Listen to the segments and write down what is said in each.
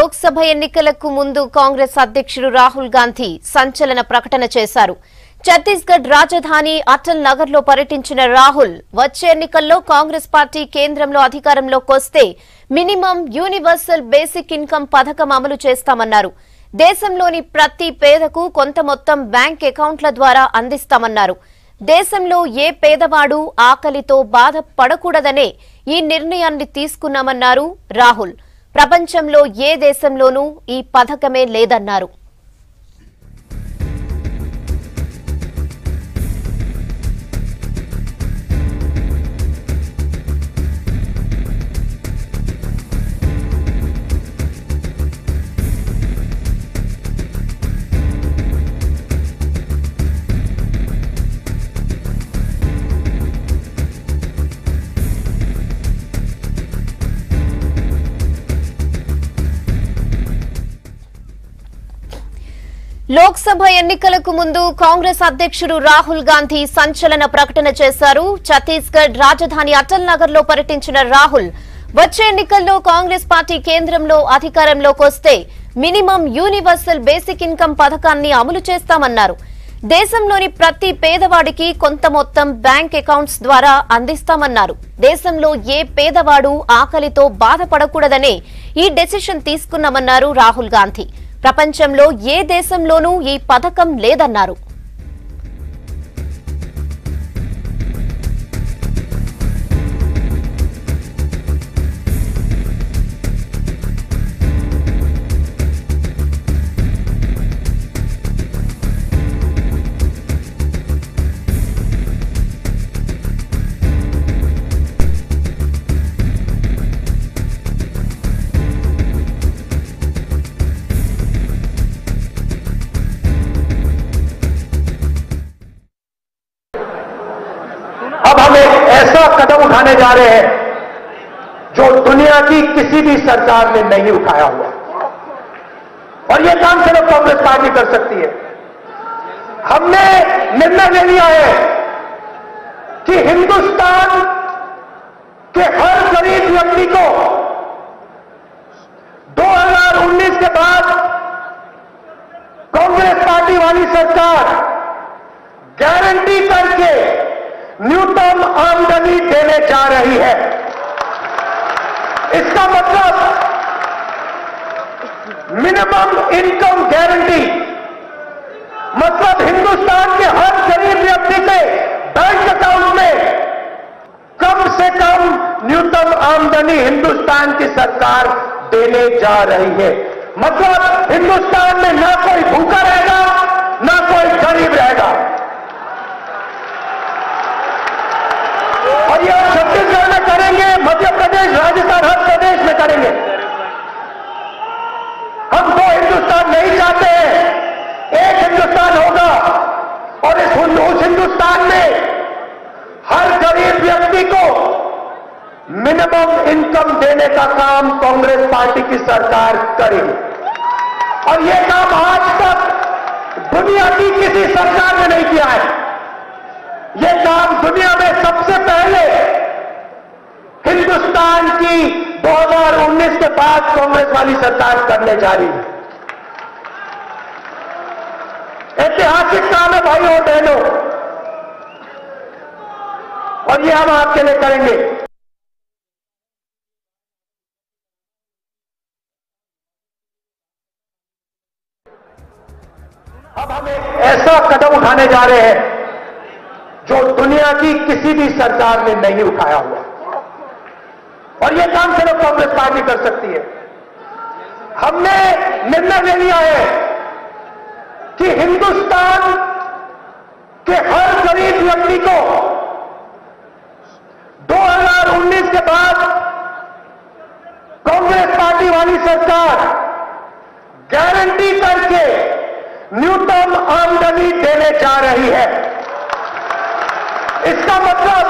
లోక్సభ ఎన్నికలకు ముందు కాంగ్రెస్ అధ్యక్షుడు రాహుల్ గాంధీ సంచలన ప్రకటన చేశారు. ఛత్తీస్గఢ్ రాజధాని అటల్ నగర్ లో పర్యటించిన రాహుల్ వచ్చే ఎన్నికల్లో కాంగ్రెస్ పార్టీ కేంద్రంలో అధికారంలోకి వస్తే మినిమం యూనివర్సల్ బేసిక్ ఇన్కమ్ పథకం అమలు చేస్తామన్నారు. దేశంలోని ప్రతి పేదకు కొంత మొత్తం బ్యాంక్ అకౌంట్ల ద్వారా అందిస్తామన్నారు. దేశంలో ఏ పేదవాడు ఆకలితో బాధపడకూడదనే ఈ నిర్ణయాన్ని తీసుకున్నామన్నారు రాహుల్. ప్రపంచంలో ఏ దేశంలోనూ ఈ పథకమే లేదన్నారు. లోక్సభ ఎన్నికలకు ముందు కాంగ్రెస్ అధ్యక్షుడు రాహుల్ గాంధీ సంచలన ప్రకటన చేశారు. ఛత్తీస్గఢ్ రాజధాని అటల్ నగర్ లో పర్యటించిన రాహుల్ వచ్చే ఎన్నికల్లో కాంగ్రెస్ పార్టీ కేంద్రంలో అధికారంలోకి వస్తే మినిమం యూనివర్సల్ బేసిక్ ఇన్కమ్ పథకాన్ని అమలు చేస్తామన్నారు. దేశంలోని ప్రతి పేదవాడికి కొంత మొత్తం బ్యాంక్ అకౌంట్స్ ద్వారా అందిస్తామన్నారు. దేశంలో ఏ పేదవాడు ఆకలితో బాధపడకూడదనే ఈ డెసిషన్ తీసుకున్నామన్నారు రాహుల్ గాంధీ. ప్రపంచంలో ఏ దేశంలోనూ ఈ పథకం లేదన్నారు. अब हम एक ऐसा कदम उठाने जा रहे हैं जो दुनिया की किसी भी सरकार ने नहीं उठाया हुआ, और यह काम सिर्फ कांग्रेस पार्टी कर सकती है। हमने निर्णय ले लिया है कि हिंदुस्तान के हर गरीब व्यक्ति को 2019 के बाद कांग्रेस पार्टी वाली सरकार गारंटी करके न्यूनतम आमदनी देने जा रही है। इसका मतलब मिनिमम इनकम गारंटी, मतलब हिंदुस्तान के हर गरीब व्यक्ति के बैंक अकाउंट में कम से कम न्यूनतम आमदनी हिंदुस्तान की सरकार देने जा रही है। मतलब हिंदुस्तान में ना कोई भूखा रहेगा, ना कोई गरीब रहेगा। और यह छत्तीसगढ़ में करेंगे, मध्य प्रदेश, राजस्थान, हर प्रदेश में करेंगे। हम दो हिंदुस्तान नहीं चाहते हैं, एक हिंदुस्तान होगा, और उस हिंदुस्तान में हर गरीब व्यक्ति को मिनिमम इनकम देने का काम कांग्रेस पार्टी की सरकार करेगी। और यह काम आज तक दुनिया की किसी सरकार ने नहीं किया है। यह काम दुनिया में सबसे पहले हिंदुस्तान की 2019 के बाद कांग्रेस वाली सरकार करने जा रही है। ऐतिहासिक काम है भाइयों और बहनों, और यह हम आपके लिए करेंगे। अब हम एक ऐसा कदम उठाने जा रहे हैं जो दुनिया की किसी भी सरकार ने नहीं उठाया हुआ, और यह काम सिर्फ कांग्रेस पार्टी कर सकती है। हमने निर्णय ले लिया है कि हिंदुस्तान के हर गरीब व्यक्ति को 2019 के बाद कांग्रेस पार्टी वाली सरकार गारंटी करके न्यूनतम आमदनी देने जा रही है। इसका मतलब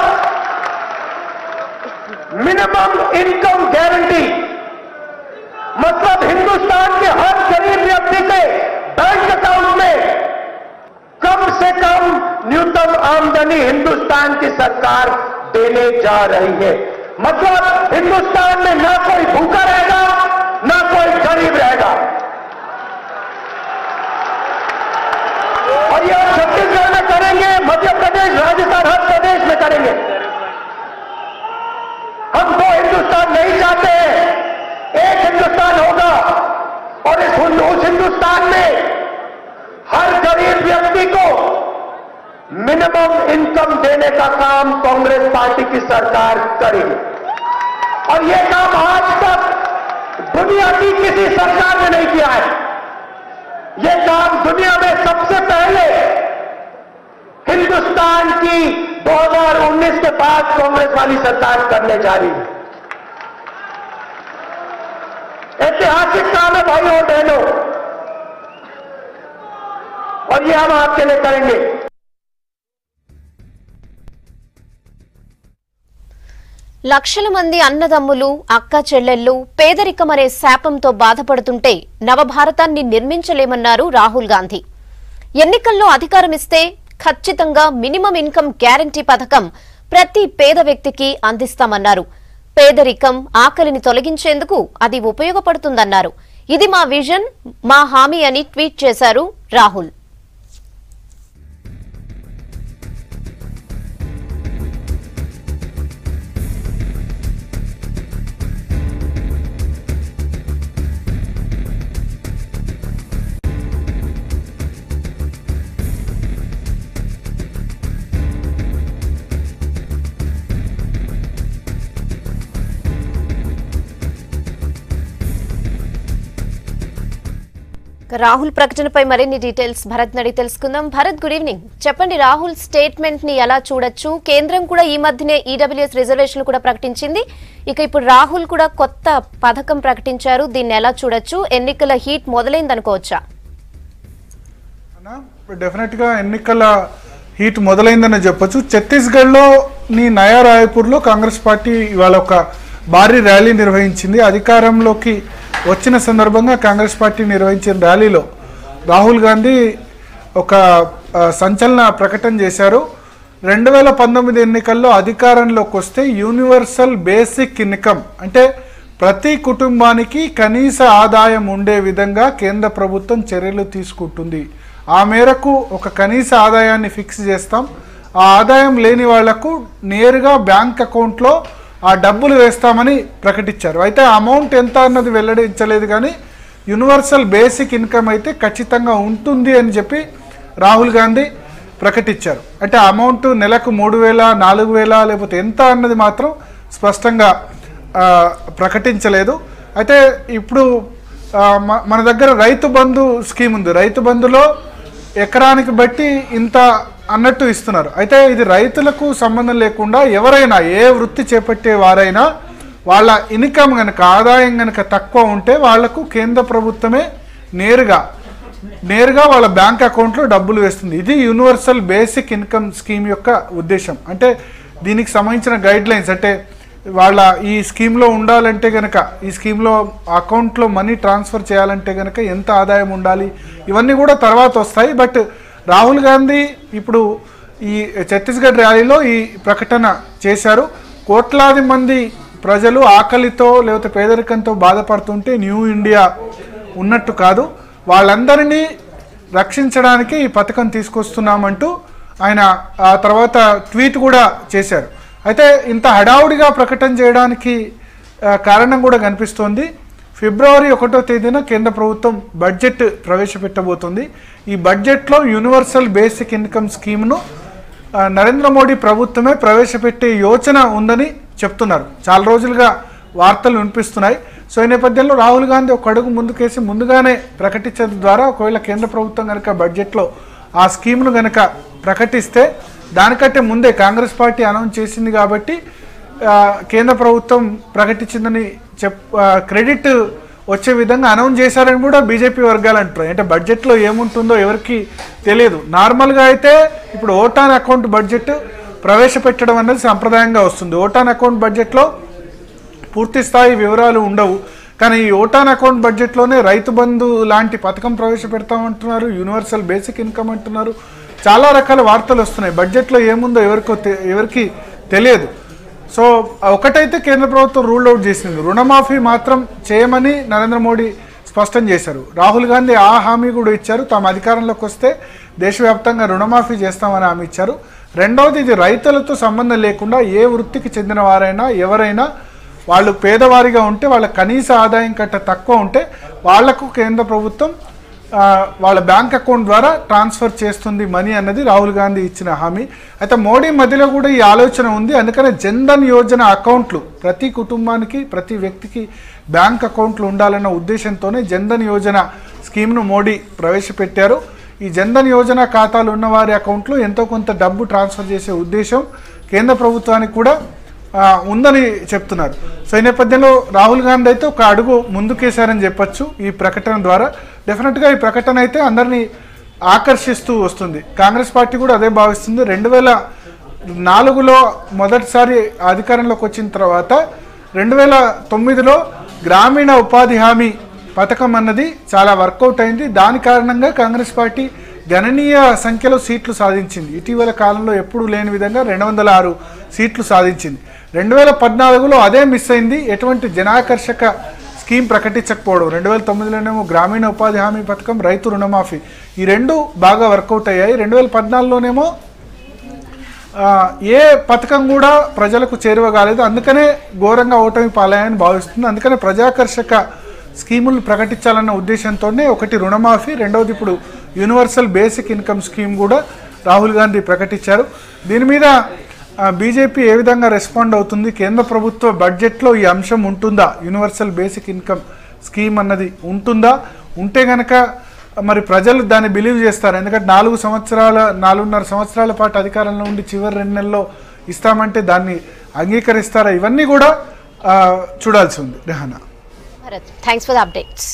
मिनिमम इनकम गारंटी, मतलब हिंदुस्तान के हर गरीब व्यक्ति के बैंक अकाउंट में कम से कम न्यूनतम आमदनी हिंदुस्तान की सरकार देने जा रही है। मतलब हिंदुस्तान में ना कोई भूखा रहेगा, ना कोई गरीब रहेगा। व्यक्ति को मिनिमम इनकम देने का काम कांग्रेस पार्टी की सरकार करेगी और यह काम आज तक दुनिया की किसी सरकार ने नहीं किया है। यह काम दुनिया में सबसे पहले हिंदुस्तान की 2019 के बाद कांग्रेस वाली सरकार करने जा रही है। ऐतिहासिक काम है भाई और बहनों, और ये हम आपके लिए करेंगे। లక్షల మంది అన్నదమ్ములు అక్క చెల్లెళ్ళు పేదరికం అనే శాపంతో బాధపడుతుంటే నవభారతాన్ని నిర్మించలేమన్నారు రాహుల్ గాంధీ. ఎన్నికల్లో అధికారం ఇస్తే ఖచ్చితంగా మినిమం ఇన్కమ్ గ్యారంటీ పథకం ప్రతి పేద వ్యక్తికి అందిస్తామన్నారు. పేదరికం ఆకలిని తొలగించేందుకు అది ఉపయోగపడుతుందన్నారు. ఇది మా విజన్, మా హామీ అని ట్వీట్ చేశారు రాహుల్. రాహుల్ ప్రకటనపై మరిన్ని డీటెయిల్స్ భరత్ నడి తెలుసుకుందాం. Bharat, good evening. చెప్పండి, రాహుల్ స్టేట్మెంట్ ని ఎలా చూడొచ్చు? కేంద్రం కూడా ఈ మధ్యనే ఈడబ్ల్యూఎస్ రిజర్వేషన్లు కూడా ప్రకటించింది. ఇక ఇప్పుడు రాహుల్ కూడా కొత్త పథకం ప్రకటించారు. దీన్ని ఎలా చూడొచ్చు? ఎన్నికల హీట్ మొదలైందనుకోవచ్చా? డెఫినెట్ గా ఎన్నికల హీట్ మొదలైందని చెప్పొచ్చు. ఛత్తీస్గఢ్ లో నయా రాయపూర్ లో కాంగ్రెస్ పార్టీ ఇవాళ ఒక భారీ ర్యాలీ నిర్వహించింది. అధికారంలోకి వచ్చిన సందర్భంగా కాంగ్రెస్ పార్టీ నిర్వహించిన ర్యాలీలో రాహుల్ గాంధీ ఒక సంచలన ప్రకటన చేశారు. 2019 ఎన్నికల్లో అధికారంలోకి వస్తే యూనివర్సల్ బేసిక్ ఇన్కమ్ అంటే ప్రతి కుటుంబానికి కనీస ఆదాయం ఉండే విధంగా కేంద్ర ప్రభుత్వం చర్యలు తీసుకుంటుంది. ఆ మేరకు ఒక కనీస ఆదాయాన్ని ఫిక్స్ చేస్తాం. ఆ ఆదాయం లేని వాళ్లకు నేరుగా బ్యాంక్ అకౌంట్లో ఆ డబ్బులు వేస్తామని ప్రకటించారు. అయితే అమౌంట్ ఎంత అన్నది వెల్లడించలేదు, కానీ యూనివర్సల్ బేసిక్ ఇన్కమ్ అయితే ఖచ్చితంగా ఉంటుంది అని చెప్పి రాహుల్ గాంధీ ప్రకటించారు. అంటే అమౌంట్ నెలకు 3,000, 4,000 లేకపోతే ఎంత అన్నది మాత్రం స్పష్టంగా ప్రకటించలేదు. అయితే ఇప్పుడు మన దగ్గర రైతు బంధు స్కీమ్ ఉంది. రైతు బంధులో ఎకరానికి బట్టి ఇంత అన్నట్టు ఇస్తున్నారు. అయితే ఇది రైతులకు సంబంధం లేకుండా ఎవరైనా ఏ వృత్తి చేపట్టే వారైనా వాళ్ళ ఇన్కమ్ కనుక ఆదాయం కనుక తక్కువ ఉంటే వాళ్లకు కేంద్ర ప్రభుత్వమే నేరుగా వాళ్ళ బ్యాంక్ అకౌంట్లో డబ్బులు వేస్తుంది. ఇది యూనివర్సల్ బేసిక్ ఇన్కమ్ స్కీమ్ యొక్క ఉద్దేశం. అంటే దీనికి సంబంధించిన గైడ్ లైన్స్, అంటే వాళ్ళ ఈ స్కీమ్లో ఉండాలంటే కనుక, ఈ స్కీమ్లో అకౌంట్లో మనీ ట్రాన్స్ఫర్ చేయాలంటే కనుక ఎంత ఆదాయం ఉండాలి, ఇవన్నీ కూడా తర్వాత వస్తాయి. బట్ రాహుల్ గాంధీ ఇప్పుడు ఈ ఛత్తీస్గఢ్ ర్యాలీలో ఈ ప్రకటన చేశారు. కోట్లాది మంది ప్రజలు ఆకలితో లేకపోతే పేదరికంతో బాధపడుతుంటే న్యూ ఇండియా ఉన్నట్టు కాదు, వాళ్ళందరినీ రక్షించడానికి ఈ పథకం తీసుకొస్తున్నామంటూ ఆయన ఆ తర్వాత ట్వీట్ కూడా చేశారు. అయితే ఇంత హడావుడిగా ప్రకటన చేయడానికి కారణం కూడా కనిపిస్తోంది. ఫిబ్రవరి 1వ తేదీన కేంద్ర ప్రభుత్వం బడ్జెట్ ప్రవేశపెట్టబోతుంది. ఈ బడ్జెట్లో యూనివర్సల్ బేసిక్ ఇన్కమ్ స్కీమ్ను నరేంద్ర మోడీ ప్రభుత్వమే ప్రవేశపెట్టే యోచన ఉందని చెప్తున్నారు. చాలా రోజులుగా వార్తలు వినిపిస్తున్నాయి. సో ఈ నేపథ్యంలో రాహుల్ గాంధీ ఒక అడుగు ముందుకేసి ముందుగానే ప్రకటించడం ద్వారా ఒకవేళ కేంద్ర ప్రభుత్వం కనుక బడ్జెట్లో ఆ స్కీమ్ను కనుక ప్రకటిస్తే దానికంటే ముందే కాంగ్రెస్ పార్టీ అనౌన్స్ చేసింది కాబట్టి కేంద్ర ప్రభుత్వం ప్రకటించిందని క్రెడిట్ వచ్చే విధంగా అనౌన్స్ చేశారని కూడా బీజేపీ వర్గాలు అంటున్నారు. అంటే బడ్జెట్లో ఏముంటుందో ఎవరికి తెలియదు. నార్మల్గా అయితే ఇప్పుడు ఓటాన్ అకౌంట్ బడ్జెట్ ప్రవేశపెట్టడం అనేది సంప్రదాయంగా వస్తుంది. ఓటాన్ అకౌంట్ బడ్జెట్లో పూర్తి స్థాయి వివరాలు ఉండవు, కానీ ఈ ఓటాన్ అకౌంట్ బడ్జెట్లోనే రైతు బంధు లాంటి పథకం ప్రవేశపెడతామంటున్నారు, యూనివర్సల్ బేసిక్ ఇన్కమ్ అంటున్నారు. చాలా రకాల వార్తలు వస్తున్నాయి. బడ్జెట్లో ఏముందో ఎవరికి తెలియదు. సో ఒకటైతే కేంద్ర ప్రభుత్వం రూల్ అవుట్ చేసింది, రుణమాఫీ మాత్రం చేయమని నరేంద్ర మోడీ స్పష్టం చేశారు. రాహుల్ గాంధీ ఆ హామీ కూడా ఇచ్చారు, తాము అధికారంలోకి వస్తే దేశవ్యాప్తంగా రుణమాఫీ చేస్తామని హామీ ఇచ్చారు. రెండవది, ఇది రైతులతో సంబంధం లేకుండా ఏ వృత్తికి చెందిన వారైనా ఎవరైనా వాళ్ళు పేదవారిగా ఉంటే, వాళ్ళ కనీస ఆదాయం కంటే తక్కువ ఉంటే వాళ్లకు కేంద్ర ప్రభుత్వం వాళ్ళ బ్యాంక్ అకౌంట్ ద్వారా ట్రాన్స్ఫర్ చేస్తుంది మనీ అన్నది రాహుల్ గాంధీ ఇచ్చిన హామీ. అయితే మోడీ మధ్యలో కూడా ఈ ఆలోచన ఉంది. అందుకనే జన్ధన్ యోజన అకౌంట్లు ప్రతి కుటుంబానికి ప్రతి వ్యక్తికి బ్యాంక్ అకౌంట్లు ఉండాలన్న ఉద్దేశంతోనే జన్ధన్ యోజన స్కీమ్ను మోడీ ప్రవేశపెట్టారు. ఈ జన్ధన్ యోజన ఖాతాలు ఉన్న వారి అకౌంట్లో ఎంతో కొంత డబ్బు ట్రాన్స్ఫర్ చేసే ఉద్దేశం కేంద్ర ప్రభుత్వానికి కూడా ఉందని చెప్తున్నారు. సో ఈ నేపథ్యంలో రాహుల్ గాంధీ అయితే ఒక అడుగు ముందుకేశారని చెప్పొచ్చు ఈ ప్రకటన ద్వారా. డెఫినెట్గా ఈ ప్రకటన అయితే అందరినీ ఆకర్షిస్తూ వస్తుంది. కాంగ్రెస్ పార్టీ కూడా అదే భావిస్తుంది. 2004లో మొదటిసారి అధికారంలోకి వచ్చిన తర్వాత 2009లో గ్రామీణ ఉపాధి హామీ పథకం అన్నది చాలా వర్కౌట్ అయింది. దాని కారణంగా కాంగ్రెస్ పార్టీ గణనీయ సంఖ్యలో సీట్లు సాధించింది. ఇటీవల కాలంలో ఎప్పుడూ లేని విధంగా 206 సీట్లు సాధించింది. 2014లో అదే మిస్ అయింది. ఎటువంటి జనాకర్షక స్కీమ్ ప్రకటించకపోవడం. 2009లోనేమో గ్రామీణ ఉపాధి హామీ పథకం, రైతు రుణమాఫీ, ఈ రెండు బాగా వర్కౌట్ అయ్యాయి. 2014లోనేమో ఏ పథకం కూడా ప్రజలకు చేరువ కాలేదు. అందుకనే ఘోరంగా ఓటమి పాలయ్యాయని భావిస్తుంది. అందుకనే ప్రజాకర్షక స్కీములు ప్రకటించాలన్న ఉద్దేశంతోనే ఒకటి రుణమాఫీ, రెండవది ఇప్పుడు యూనివర్సల్ బేసిక్ ఇన్కమ్ స్కీమ్ కూడా రాహుల్ గాంధీ ప్రకటించారు. దీని మీద బీజేపీ ఏ విధంగా రెస్పాండ్ అవుతుంది? కేంద్ర ప్రభుత్వ బడ్జెట్లో ఈ అంశం ఉంటుందా? యూనివర్సల్ బేసిక్ ఇన్కమ్ స్కీమ్ అన్నది ఉంటుందా? ఉంటే కనుక మరి ప్రజలు దాన్ని బిలీవ్ చేస్తారు. ఎందుకంటే 4.5 సంవత్సరాల పాటు అధికారంలో ఉండి చివరి 2 నెలల్లో ఇస్తామంటే దాన్ని అంగీకరిస్తారా? ఇవన్నీ కూడా చూడాల్సి ఉంది. Rehana, thanks for the updates.